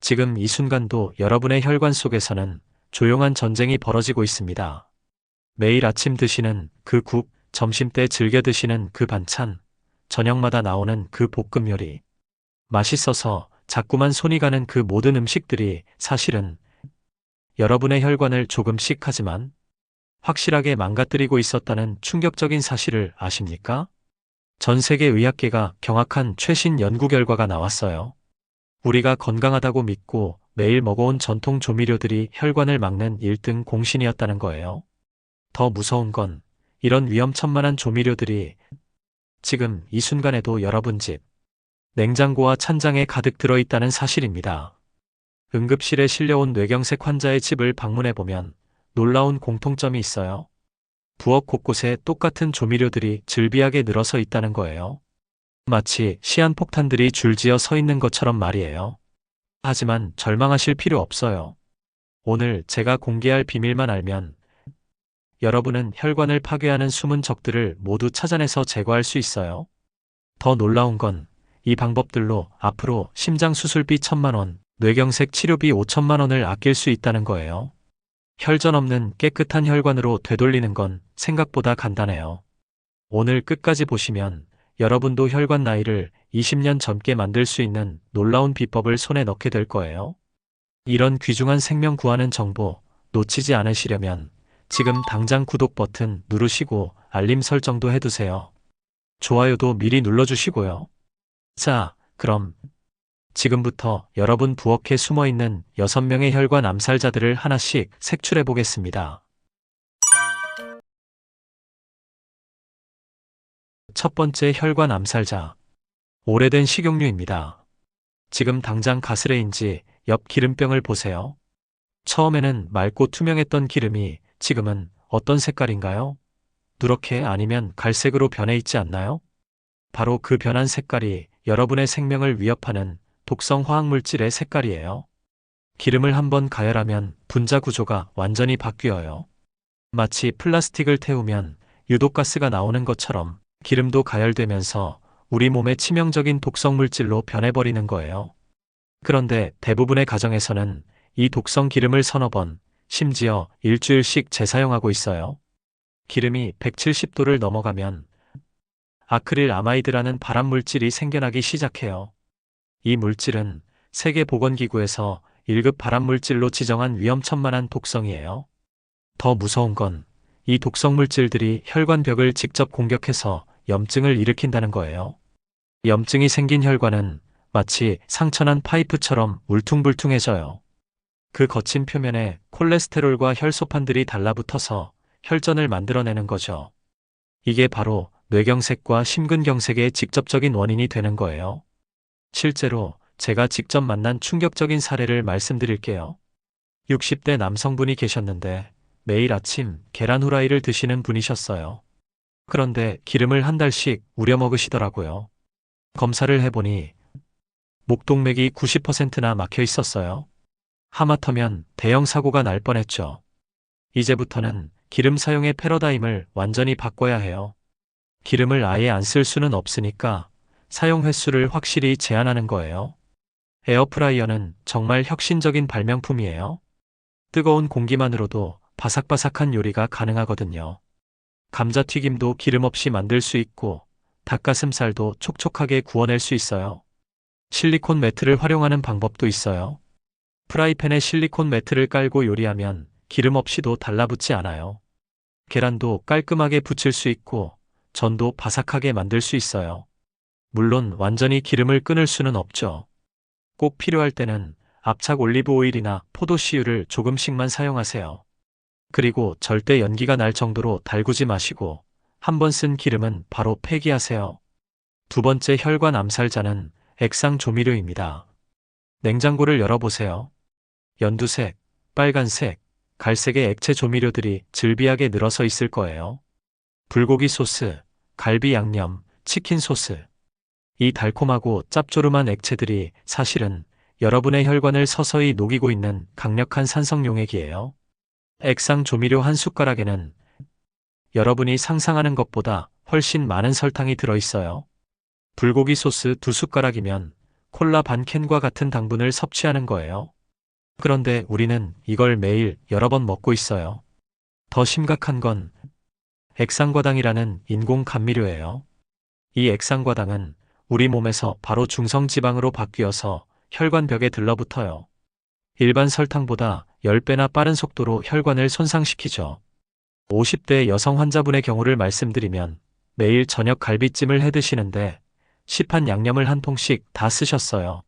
지금 이 순간도 여러분의 혈관 속에서는 조용한 전쟁이 벌어지고 있습니다. 매일 아침 드시는 그 국, 점심때 즐겨 드시는 그 반찬, 저녁마다 나오는 그 볶음 요리. 맛있어서 자꾸만 손이 가는 그 모든 음식들이 사실은 여러분의 혈관을 조금씩 하지만 확실하게 망가뜨리고 있었다는 충격적인 사실을 아십니까? 전 세계 의학계가 경악한 최신 연구 결과가 나왔어요. 우리가 건강하다고 믿고 매일 먹어온 전통 조미료들이 혈관을 막는 1등 공신이었다는 거예요. 더 무서운 건 이런 위험천만한 조미료들이 지금 이 순간에도 여러분 집 냉장고와 찬장에 가득 들어있다는 사실입니다. 응급실에 실려온 뇌경색 환자의 집을 방문해보면 놀라운 공통점이 있어요. 부엌 곳곳에 똑같은 조미료들이 즐비하게 늘어서 있다는 거예요. 마치 시한폭탄들이 줄지어 서 있는 것처럼 말이에요. 하지만 절망하실 필요 없어요. 오늘 제가 공개할 비밀만 알면 여러분은 혈관을 파괴하는 숨은 적들을 모두 찾아내서 제거할 수 있어요. 더 놀라운 건 이 방법들로 앞으로 심장 수술비 1,000만 원, 뇌경색 치료비 5천만 원을 아낄 수 있다는 거예요. 혈전 없는 깨끗한 혈관으로 되돌리는 건 생각보다 간단해요. 오늘 끝까지 보시면 여러분도 혈관 나이를 20년 젊게 만들 수 있는 놀라운 비법을 손에 넣게 될 거예요. 이런 귀중한 생명 구하는 정보 놓치지 않으시려면 지금 당장 구독 버튼 누르시고 알림 설정도 해두세요. 좋아요도 미리 눌러주시고요. 자, 그럼 지금부터 여러분 부엌에 숨어있는 6명의 혈관 암살자들을 하나씩 색출해 보겠습니다. 첫 번째 혈관 암살자. 오래된 식용유입니다. 지금 당장 가스레인지 옆 기름병을 보세요. 처음에는 맑고 투명했던 기름이 지금은 어떤 색깔인가요? 누렇게 아니면 갈색으로 변해 있지 않나요? 바로 그 변한 색깔이 여러분의 생명을 위협하는 독성 화학물질의 색깔이에요. 기름을 한번 가열하면 분자 구조가 완전히 바뀌어요. 마치 플라스틱을 태우면 유독가스가 나오는 것처럼 기름도 가열되면서 우리 몸의 치명적인 독성 물질로 변해버리는 거예요. 그런데 대부분의 가정에서는 이 독성 기름을 서너 번, 심지어 일주일씩 재사용하고 있어요. 기름이 170도를 넘어가면 아크릴 아마이드라는 발암 물질이 생겨나기 시작해요. 이 물질은 세계보건기구에서 1급 발암 물질로 지정한 위험천만한 독성이에요. 더 무서운 건 이 독성 물질들이 혈관벽을 직접 공격해서 염증을 일으킨다는 거예요. 염증이 생긴 혈관은 마치 상처난 파이프처럼 울퉁불퉁해져요. 그 거친 표면에 콜레스테롤과 혈소판들이 달라붙어서 혈전을 만들어내는 거죠. 이게 바로 뇌경색과 심근경색의 직접적인 원인이 되는 거예요. 실제로 제가 직접 만난 충격적인 사례를 말씀드릴게요. 60대 남성분이 계셨는데 매일 아침 계란 후라이를 드시는 분이셨어요. 그런데 기름을 한 달씩 우려 먹으시더라고요. 검사를 해보니 목동맥이 90%나 막혀 있었어요. 하마터면 대형 사고가 날 뻔했죠. 이제부터는 기름 사용의 패러다임을 완전히 바꿔야 해요. 기름을 아예 안 쓸 수는 없으니까 사용 횟수를 확실히 제한하는 거예요. 에어프라이어는 정말 혁신적인 발명품이에요. 뜨거운 공기만으로도 바삭바삭한 요리가 가능하거든요. 감자튀김도 기름 없이 만들 수 있고 닭가슴살도 촉촉하게 구워낼 수 있어요. 실리콘 매트를 활용하는 방법도 있어요. 프라이팬에 실리콘 매트를 깔고 요리하면 기름 없이도 달라붙지 않아요. 계란도 깔끔하게 부칠 수 있고 전도 바삭하게 만들 수 있어요. 물론 완전히 기름을 끊을 수는 없죠. 꼭 필요할 때는 압착 올리브 오일이나 포도씨유를 조금씩만 사용하세요. 그리고 절대 연기가 날 정도로 달구지 마시고 한 번 쓴 기름은 바로 폐기하세요. 두 번째 혈관 암살자는 액상 조미료입니다. 냉장고를 열어보세요. 연두색, 빨간색, 갈색의 액체 조미료들이 즐비하게 늘어서 있을 거예요. 불고기 소스, 갈비 양념, 치킨 소스. 이 달콤하고 짭조름한 액체들이 사실은 여러분의 혈관을 서서히 녹이고 있는 강력한 산성용액이에요. 액상 조미료 한 숟가락에는 여러분이 상상하는 것보다 훨씬 많은 설탕이 들어있어요. 불고기 소스 2숟가락이면 콜라 반 캔과 같은 당분을 섭취하는 거예요. 그런데 우리는 이걸 매일 여러 번 먹고 있어요. 더 심각한 건 액상과당이라는 인공 감미료예요. 이 액상과당은 우리 몸에서 바로 중성지방으로 바뀌어서 혈관벽에 들러붙어요. 일반 설탕보다 10배나 빠른 속도로 혈관을 손상시키죠. 50대 여성 환자분의 경우를 말씀드리면 매일 저녁 갈비찜을 해 드시는데 시판 양념을 한 통씩 다 쓰셨어요.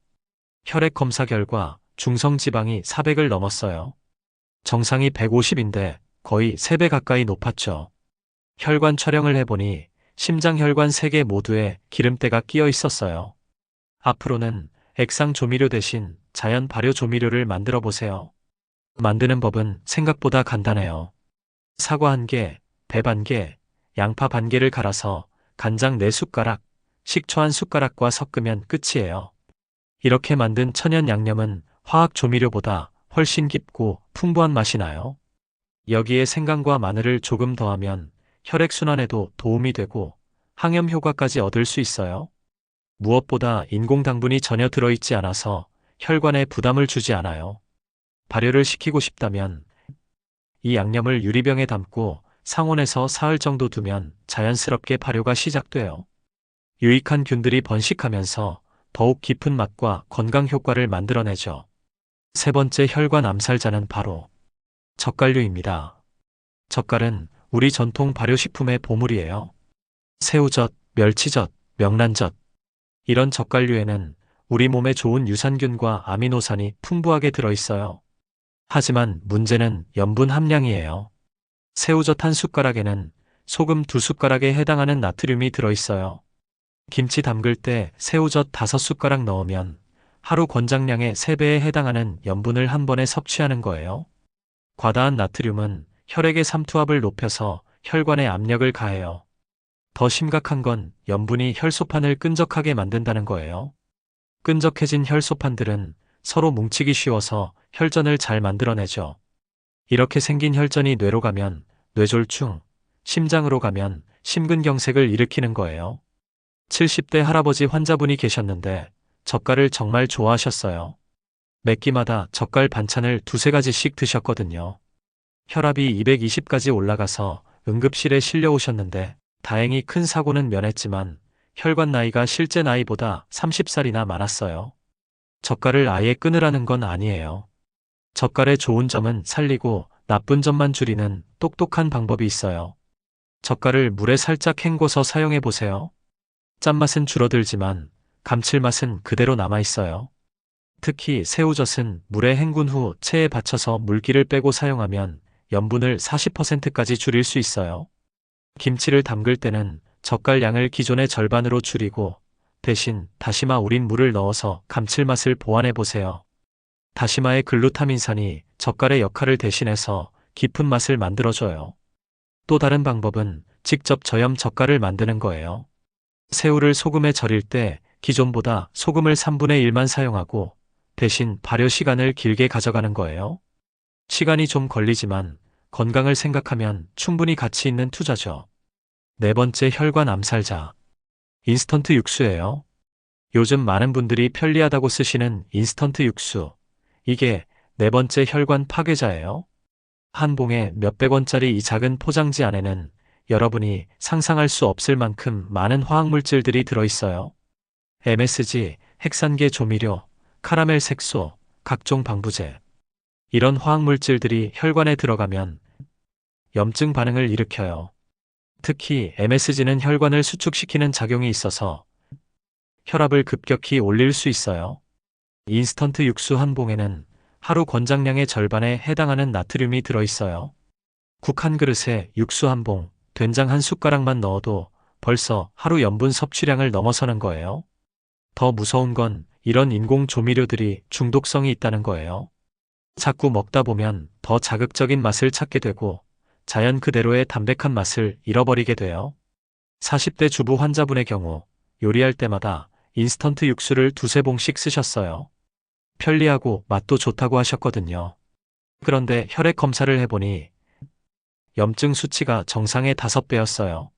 혈액 검사 결과 중성지방이 400을 넘었어요. 정상이 150인데 거의 3배 가까이 높았죠. 혈관 촬영을 해보니 심장 혈관 3개 모두에 기름때가 끼어 있었어요. 앞으로는 액상 조미료 대신 자연 발효 조미료를 만들어 보세요. 만드는 법은 생각보다 간단해요. 사과 1개, 배 1개, 양파 1개를 갈아서 간장 4숟가락, 식초 1숟가락과 섞으면 끝이에요. 이렇게 만든 천연 양념은 화학 조미료보다 훨씬 깊고 풍부한 맛이 나요. 여기에 생강과 마늘을 조금 더하면 혈액순환에도 도움이 되고 항염 효과까지 얻을 수 있어요. 무엇보다 인공 당분이 전혀 들어있지 않아서 혈관에 부담을 주지 않아요. 발효를 시키고 싶다면 이 양념을 유리병에 담고 상온에서 사흘 정도 두면 자연스럽게 발효가 시작돼요. 유익한 균들이 번식하면서 더욱 깊은 맛과 건강 효과를 만들어내죠. 세 번째 혈관 암살자는 바로 젓갈류입니다. 젓갈은 우리 전통 발효식품의 보물이에요. 새우젓, 멸치젓, 명란젓. 이런 젓갈류에는 우리 몸에 좋은 유산균과 아미노산이 풍부하게 들어있어요. 하지만 문제는 염분 함량이에요. 새우젓 1숟가락에는 소금 2숟가락에 해당하는 나트륨이 들어있어요. 김치 담글 때 새우젓 5숟가락 넣으면 하루 권장량의 3배에 해당하는 염분을 한 번에 섭취하는 거예요. 과다한 나트륨은 혈액의 삼투압을 높여서 혈관에 압력을 가해요. 더 심각한 건 염분이 혈소판을 끈적하게 만든다는 거예요. 끈적해진 혈소판들은 서로 뭉치기 쉬워서 혈전을 잘 만들어내죠. 이렇게 생긴 혈전이 뇌로 가면 뇌졸중, 심장으로 가면 심근경색을 일으키는 거예요. 70대 할아버지 환자분이 계셨는데 젓갈을 정말 좋아하셨어요. 매 끼마다 젓갈 반찬을 2~3가지씩 드셨거든요. 혈압이 220까지 올라가서 응급실에 실려오셨는데 다행히 큰 사고는 면했지만 혈관 나이가 실제 나이보다 30살이나 많았어요. 젓갈을 아예 끊으라는 건 아니에요. 젓갈의 좋은 점은 살리고 나쁜 점만 줄이는 똑똑한 방법이 있어요. 젓갈을 물에 살짝 헹궈서 사용해 보세요. 짠맛은 줄어들지만 감칠맛은 그대로 남아있어요. 특히 새우젓은 물에 헹군 후 체에 받쳐서 물기를 빼고 사용하면 염분을 40%까지 줄일 수 있어요. 김치를 담글 때는 젓갈 양을 기존의 절반으로 줄이고 대신 다시마 우린 물을 넣어서 감칠맛을 보완해 보세요. 다시마의 글루타민산이 젓갈의 역할을 대신해서 깊은 맛을 만들어줘요. 또 다른 방법은 직접 저염 젓갈을 만드는 거예요. 새우를 소금에 절일 때 기존보다 소금을 3분의 1만 사용하고 대신 발효 시간을 길게 가져가는 거예요. 시간이 좀 걸리지만 건강을 생각하면 충분히 가치 있는 투자죠. 네 번째 혈관 암살자. 인스턴트 육수예요. 요즘 많은 분들이 편리하다고 쓰시는 인스턴트 육수. 이게 네 번째 혈관 파괴자예요. 한 봉에 몇백 원짜리 이 작은 포장지 안에는 여러분이 상상할 수 없을 만큼 많은 화학물질들이 들어있어요. MSG, 핵산계 조미료, 카라멜 색소, 각종 방부제. 이런 화학물질들이 혈관에 들어가면 염증 반응을 일으켜요. 특히 MSG는 혈관을 수축시키는 작용이 있어서 혈압을 급격히 올릴 수 있어요. 인스턴트 육수 한 봉에는 하루 권장량의 절반에 해당하는 나트륨이 들어있어요. 국 한 그릇에 육수 한 봉, 된장 한 숟가락만 넣어도 벌써 하루 염분 섭취량을 넘어서는 거예요. 더 무서운 건 이런 인공 조미료들이 중독성이 있다는 거예요. 자꾸 먹다 보면 더 자극적인 맛을 찾게 되고 자연 그대로의 담백한 맛을 잃어버리게 돼요. 40대 주부 환자분의 경우 요리할 때마다 인스턴트 육수를 2~3봉씩 쓰셨어요. 편리하고 맛도 좋다고 하셨거든요. 그런데 혈액 검사를 해보니 염증 수치가 정상의 5배였어요.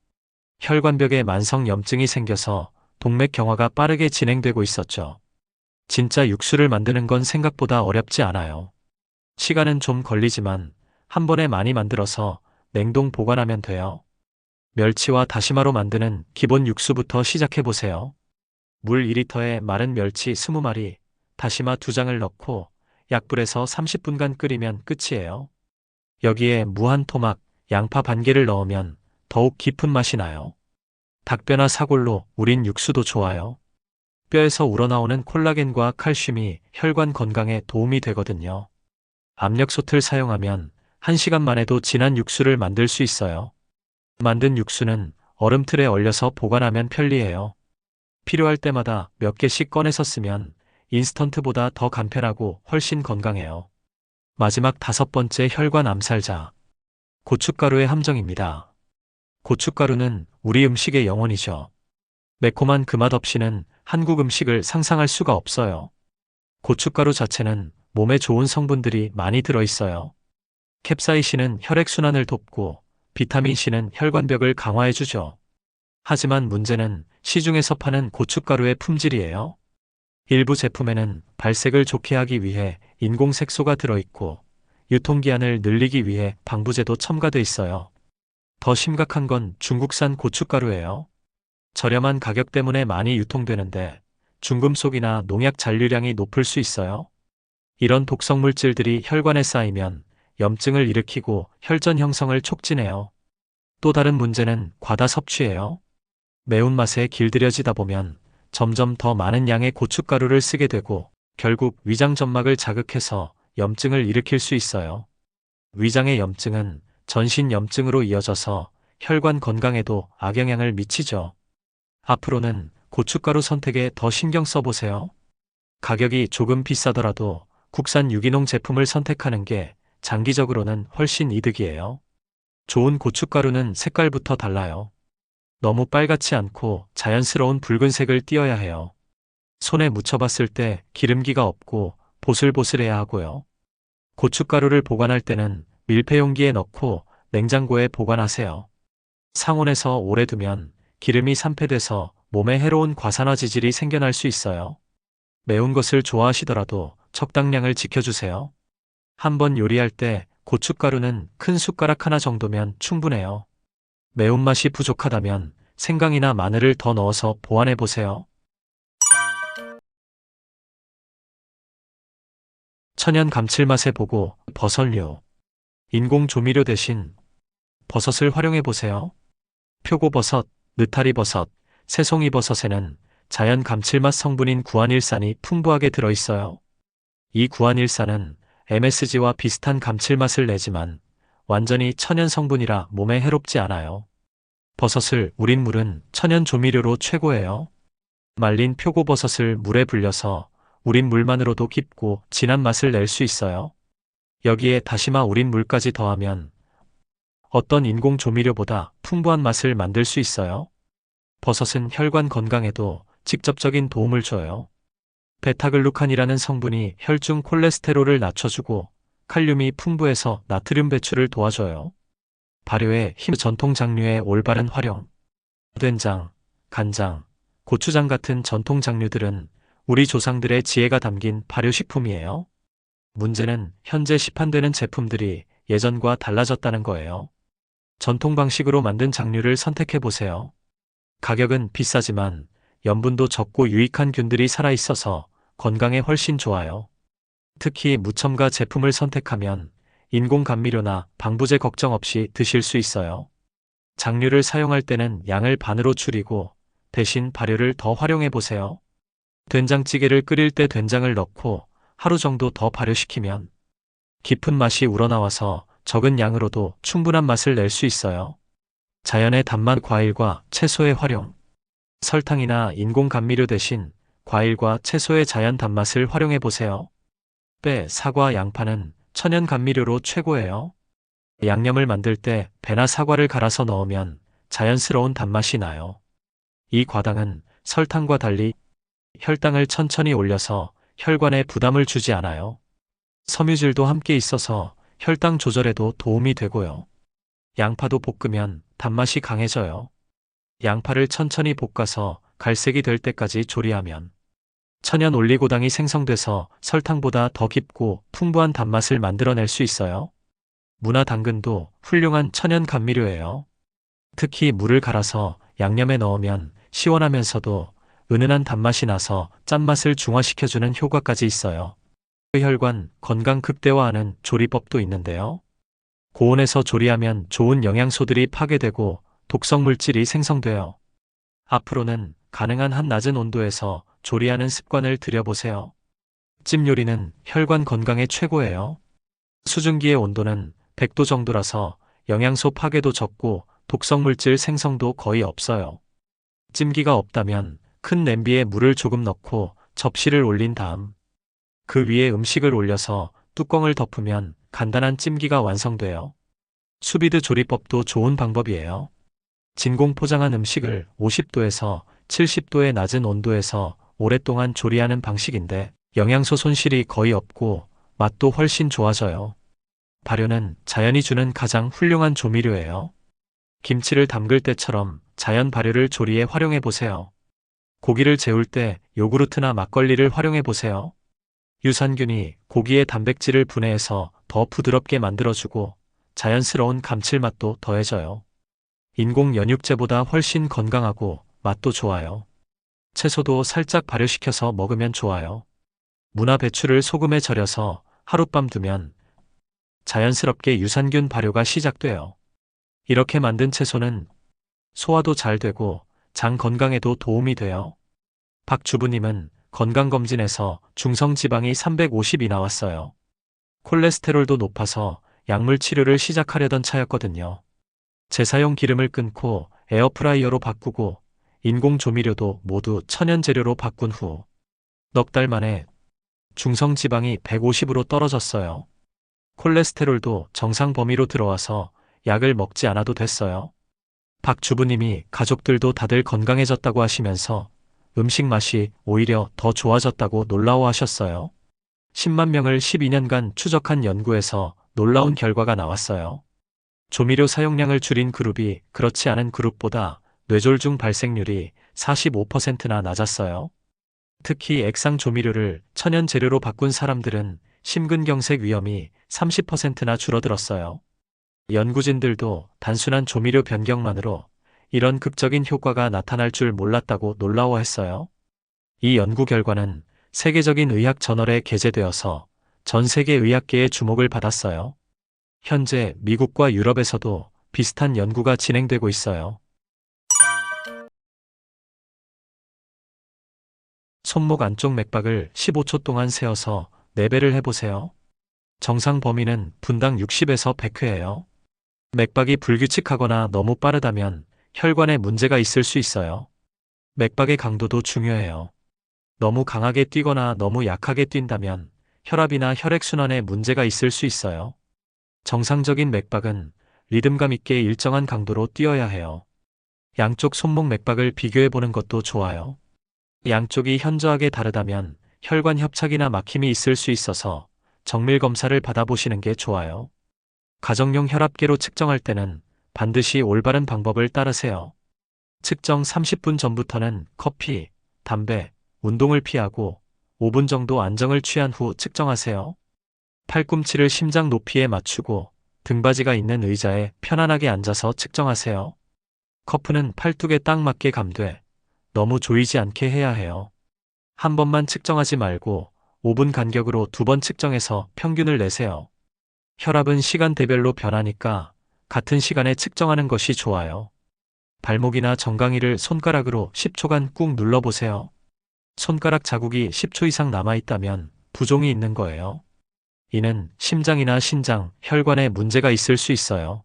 혈관벽에 만성 염증이 생겨서 동맥 경화가 빠르게 진행되고 있었죠. 진짜 육수를 만드는 건 생각보다 어렵지 않아요. 시간은 좀 걸리지만 한 번에 많이 만들어서 냉동 보관하면 돼요. 멸치와 다시마로 만드는 기본 육수부터 시작해 보세요. 물 2리터에 마른 멸치 20마리, 다시마 2장을 넣고 약불에서 30분간 끓이면 끝이에요. 여기에 무한 토막, 양파 반 개를 넣으면 더욱 깊은 맛이 나요. 닭뼈나 사골로 우린 육수도 좋아요. 뼈에서 우러나오는 콜라겐과 칼슘이 혈관 건강에 도움이 되거든요. 압력솥을 사용하면 1시간 만에도 진한 육수를 만들 수 있어요. 만든 육수는 얼음틀에 얼려서 보관하면 편리해요. 필요할 때마다 몇 개씩 꺼내서 쓰면 인스턴트보다 더 간편하고 훨씬 건강해요. 마지막 5번째 혈관 암살자. 고춧가루의 함정입니다. 고춧가루는 우리 음식의 영혼이죠. 매콤한 그 맛 없이는 한국 음식을 상상할 수가 없어요. 고춧가루 자체는 몸에 좋은 성분들이 많이 들어있어요. 캡사이신은 혈액순환을 돕고 비타민C는 혈관벽을 강화해주죠. 하지만 문제는 시중에서 파는 고춧가루의 품질이에요. 일부 제품에는 발색을 좋게 하기 위해 인공색소가 들어있고 유통기한을 늘리기 위해 방부제도 첨가돼 있어요. 더 심각한 건 중국산 고춧가루예요. 저렴한 가격 때문에 많이 유통되는데 중금속이나 농약 잔류량이 높을 수 있어요. 이런 독성 물질들이 혈관에 쌓이면 염증을 일으키고 혈전 형성을 촉진해요. 또 다른 문제는 과다 섭취예요. 매운맛에 길들여지다 보면 점점 더 많은 양의 고춧가루를 쓰게 되고 결국 위장 점막을 자극해서 염증을 일으킬 수 있어요. 위장의 염증은 전신 염증으로 이어져서 혈관 건강에도 악영향을 미치죠. 앞으로는 고춧가루 선택에 더 신경 써보세요. 가격이 조금 비싸더라도 국산 유기농 제품을 선택하는 게 장기적으로는 훨씬 이득이에요. 좋은 고춧가루는 색깔부터 달라요. 너무 빨갛지 않고 자연스러운 붉은색을 띄어야 해요. 손에 묻혀봤을 때 기름기가 없고 보슬보슬해야 하고요. 고춧가루를 보관할 때는 밀폐용기에 넣고 냉장고에 보관하세요. 상온에서 오래 두면 기름이 산패돼서 몸에 해로운 과산화 지질이 생겨날 수 있어요. 매운 것을 좋아하시더라도 적당량을 지켜주세요. 한번 요리할 때 고춧가루는 큰 숟가락 하나 정도면 충분해요. 매운맛이 부족하다면 생강이나 마늘을 더 넣어서 보완해 보세요. 천연 감칠맛에 보고 버섯류. 인공 조미료 대신 버섯을 활용해 보세요. 표고버섯, 느타리버섯, 새송이버섯에는 자연 감칠맛 성분인 구안일산이 풍부하게 들어있어요. 이 구안일산은 MSG와 비슷한 감칠맛을 내지만 완전히 천연 성분이라 몸에 해롭지 않아요. 버섯을 우린 물은 천연 조미료로 최고예요. 말린 표고버섯을 물에 불려서 우린 물만으로도 깊고 진한 맛을 낼 수 있어요. 여기에 다시마 우린 물까지 더하면 어떤 인공 조미료보다 풍부한 맛을 만들 수 있어요. 버섯은 혈관 건강에도 직접적인 도움을 줘요. 베타글루칸이라는 성분이 혈중 콜레스테롤을 낮춰주고 칼륨이 풍부해서 나트륨 배출을 도와줘요. 발효의 힘 전통 장류의 올바른 활용. 된장, 간장, 고추장 같은 전통 장류들은 우리 조상들의 지혜가 담긴 발효식품이에요. 문제는 현재 시판되는 제품들이 예전과 달라졌다는 거예요. 전통 방식으로 만든 장류를 선택해 보세요. 가격은 비싸지만 염분도 적고 유익한 균들이 살아있어서 건강에 훨씬 좋아요. 특히 무첨가 제품을 선택하면 인공 감미료나 방부제 걱정 없이 드실 수 있어요. 장류를 사용할 때는 양을 반으로 줄이고 대신 발효를 더 활용해 보세요. 된장찌개를 끓일 때 된장을 넣고 하루 정도 더 발효시키면 깊은 맛이 우러나와서 적은 양으로도 충분한 맛을 낼 수 있어요. 자연의 단맛 과일과 채소의 활용. 설탕이나 인공 감미료 대신 과일과 채소의 자연 단맛을 활용해 보세요. 배, 사과, 양파는 천연 감미료로 최고예요. 양념을 만들 때 배나 사과를 갈아서 넣으면 자연스러운 단맛이 나요. 이 과당은 설탕과 달리 혈당을 천천히 올려서 혈관에 부담을 주지 않아요. 섬유질도 함께 있어서 혈당 조절에도 도움이 되고요. 양파도 볶으면 단맛이 강해져요. 양파를 천천히 볶아서 갈색이 될 때까지 조리하면 천연 올리고당이 생성돼서 설탕보다 더 깊고 풍부한 단맛을 만들어낼 수 있어요. 무나 당근도 훌륭한 천연 감미료예요. 특히 물을 갈아서 양념에 넣으면 시원하면서도 은은한 단맛이 나서 짠맛을 중화시켜주는 효과까지 있어요. 혈관 건강 극대화하는 조리법도 있는데요. 고온에서 조리하면 좋은 영양소들이 파괴되고 독성 물질이 생성돼요. 앞으로는 가능한 한 낮은 온도에서 조리하는 습관을 들여보세요. 찜 요리는 혈관 건강에 최고예요. 수증기의 온도는 100도 정도라서 영양소 파괴도 적고 독성 물질 생성도 거의 없어요. 찜기가 없다면 큰 냄비에 물을 조금 넣고 접시를 올린 다음 그 위에 음식을 올려서 뚜껑을 덮으면 간단한 찜기가 완성돼요. 수비드 조리법도 좋은 방법이에요. 진공 포장한 음식을 50도에서 70도의 낮은 온도에서 오랫동안 조리하는 방식인데 영양소 손실이 거의 없고 맛도 훨씬 좋아져요. 발효는 자연이 주는 가장 훌륭한 조미료예요. 김치를 담글 때처럼 자연 발효를 조리에 활용해 보세요. 고기를 재울 때 요구르트나 막걸리를 활용해 보세요. 유산균이 고기의 단백질을 분해해서 더 부드럽게 만들어주고 자연스러운 감칠맛도 더해져요. 인공 연육제보다 훨씬 건강하고 맛도 좋아요. 채소도 살짝 발효시켜서 먹으면 좋아요. 무나 배추를 소금에 절여서 하룻밤 두면 자연스럽게 유산균 발효가 시작돼요. 이렇게 만든 채소는 소화도 잘 되고 장 건강에도 도움이 돼요. 박 주부님은 건강검진에서 중성지방이 350이 나왔어요. 콜레스테롤도 높아서 약물 치료를 시작하려던 차였거든요. 재사용 기름을 끊고 에어프라이어로 바꾸고 인공 조미료도 모두 천연 재료로 바꾼 후 넉 달 만에 중성지방이 150으로 떨어졌어요. 콜레스테롤도 정상 범위로 들어와서 약을 먹지 않아도 됐어요. 박 주부님이 가족들도 다들 건강해졌다고 하시면서 음식 맛이 오히려 더 좋아졌다고 놀라워하셨어요. 10만 명을 12년간 추적한 연구에서 놀라운 결과가 나왔어요. 조미료 사용량을 줄인 그룹이 그렇지 않은 그룹보다 뇌졸중 발생률이 45%나 낮았어요. 특히 액상 조미료를 천연 재료로 바꾼 사람들은 심근경색 위험이 30%나 줄어들었어요. 연구진들도 단순한 조미료 변경만으로 이런 극적인 효과가 나타날 줄 몰랐다고 놀라워했어요. 이 연구 결과는 세계적인 의학 저널에 게재되어서 전 세계 의학계의 주목을 받았어요. 현재 미국과 유럽에서도 비슷한 연구가 진행되고 있어요. 손목 안쪽 맥박을 15초 동안 세어서 4배를 해보세요. 정상 범위는 분당 60에서 100회예요. 맥박이 불규칙하거나 너무 빠르다면 혈관에 문제가 있을 수 있어요. 맥박의 강도도 중요해요. 너무 강하게 뛰거나 너무 약하게 뛴다면 혈압이나 혈액순환에 문제가 있을 수 있어요. 정상적인 맥박은 리듬감 있게 일정한 강도로 뛰어야 해요. 양쪽 손목 맥박을 비교해 보는 것도 좋아요. 양쪽이 현저하게 다르다면 혈관 협착이나 막힘이 있을 수 있어서 정밀 검사를 받아보시는 게 좋아요. 가정용 혈압계로 측정할 때는 반드시 올바른 방법을 따르세요. 측정 30분 전부터는 커피, 담배, 운동을 피하고 5분 정도 안정을 취한 후 측정하세요. 팔꿈치를 심장 높이에 맞추고 등받이가 있는 의자에 편안하게 앉아서 측정하세요. 커프는 팔뚝에 딱 맞게 감되 너무 조이지 않게 해야 해요. 한 번만 측정하지 말고 5분 간격으로 2번 측정해서 평균을 내세요. 혈압은 시간대별로 변하니까 같은 시간에 측정하는 것이 좋아요. 발목이나 정강이를 손가락으로 10초간 꾹 눌러보세요. 손가락 자국이 10초 이상 남아있다면 부종이 있는 거예요. 이는 심장이나 신장, 혈관에 문제가 있을 수 있어요.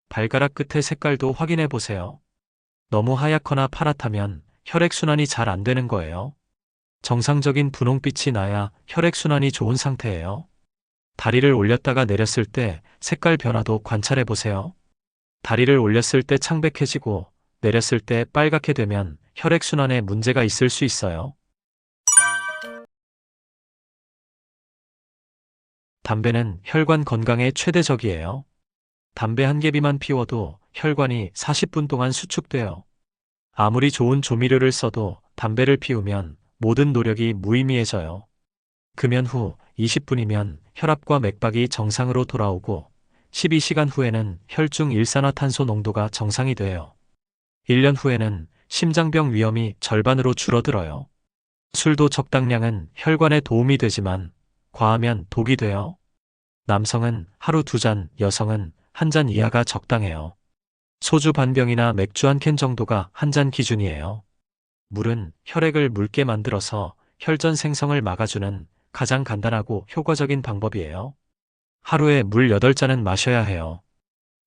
발가락 끝의 색깔도 확인해 보세요. 너무 하얗거나 파랗다면 혈액순환이 잘 안 되는 거예요. 정상적인 분홍빛이 나야 혈액순환이 좋은 상태예요. 다리를 올렸다가 내렸을 때 색깔 변화도 관찰해 보세요. 다리를 올렸을 때 창백해지고 내렸을 때 빨갛게 되면 혈액순환에 문제가 있을 수 있어요. 담배는 혈관 건강에 최대적이에요. 담배 한 개비만 피워도 혈관이 40분 동안 수축돼요. 아무리 좋은 조미료를 써도 담배를 피우면 모든 노력이 무의미해져요. 금연 후 20분이면 혈압과 맥박이 정상으로 돌아오고 12시간 후에는 혈중 일산화탄소 농도가 정상이 돼요. 1년 후에는 심장병 위험이 절반으로 줄어들어요. 술도 적당량은 혈관에 도움이 되지만 과하면 독이 돼요. 남성은 하루 2잔, 여성은 1잔 이하가 적당해요. 소주 반 병이나 맥주 한 캔 정도가 한 잔 기준이에요. 물은 혈액을 묽게 만들어서 혈전 생성을 막아주는 가장 간단하고 효과적인 방법이에요. 하루에 물 8잔은 마셔야 해요.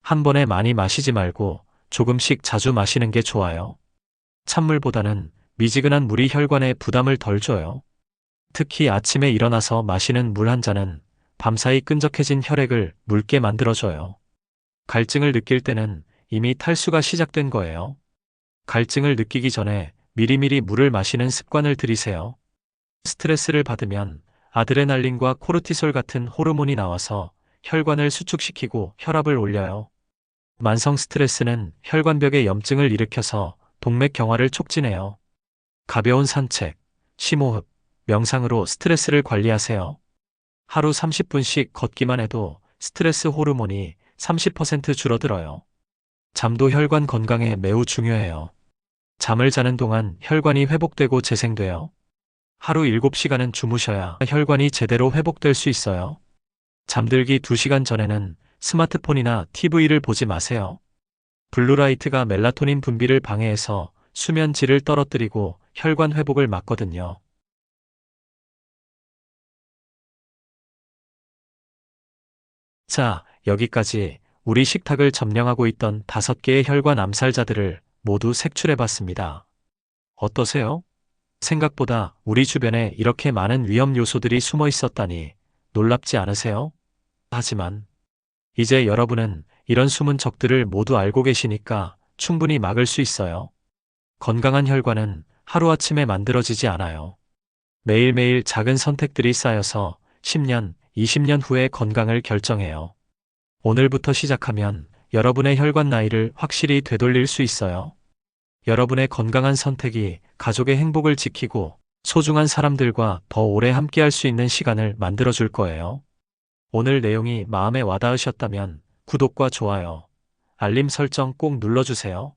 한 번에 많이 마시지 말고 조금씩 자주 마시는 게 좋아요. 찬물보다는 미지근한 물이 혈관에 부담을 덜 줘요. 특히 아침에 일어나서 마시는 물 한 잔은 밤사이 끈적해진 혈액을 묽게 만들어줘요. 갈증을 느낄 때는 이미 탈수가 시작된 거예요. 갈증을 느끼기 전에 미리미리 물을 마시는 습관을 들이세요. 스트레스를 받으면 아드레날린과 코르티솔 같은 호르몬이 나와서 혈관을 수축시키고 혈압을 올려요. 만성 스트레스는 혈관벽에 염증을 일으켜서 동맥 경화를 촉진해요. 가벼운 산책, 심호흡, 명상으로 스트레스를 관리하세요. 하루 30분씩 걷기만 해도 스트레스 호르몬이 30% 줄어들어요. 잠도 혈관 건강에 매우 중요해요. 잠을 자는 동안 혈관이 회복되고 재생돼요. 하루 7시간은 주무셔야 혈관이 제대로 회복될 수 있어요. 잠들기 2시간 전에는 스마트폰이나 TV를 보지 마세요. 블루라이트가 멜라토닌 분비를 방해해서 수면 질을 떨어뜨리고 혈관 회복을 막거든요. 자, 여기까지 우리 식탁을 점령하고 있던 5개의 혈관 암살자들을 모두 색출해봤습니다. 어떠세요? 생각보다 우리 주변에 이렇게 많은 위험 요소들이 숨어 있었다니 놀랍지 않으세요? 하지만 이제 여러분은 이런 숨은 적들을 모두 알고 계시니까 충분히 막을 수 있어요. 건강한 혈관은 하루아침에 만들어지지 않아요. 매일매일 작은 선택들이 쌓여서 10년, 20년 후의 건강을 결정해요. 오늘부터 시작하면 여러분의 혈관 나이를 확실히 되돌릴 수 있어요. 여러분의 건강한 선택이 가족의 행복을 지키고 소중한 사람들과 더 오래 함께할 수 있는 시간을 만들어줄 거예요. 오늘 내용이 마음에 와닿으셨다면 구독과 좋아요, 알림 설정 꼭 눌러주세요.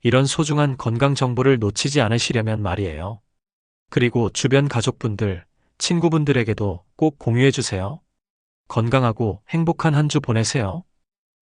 이런 소중한 건강 정보를 놓치지 않으시려면 말이에요. 그리고 주변 가족분들, 친구분들에게도 꼭 공유해주세요. 건강하고 행복한 한 주 보내세요.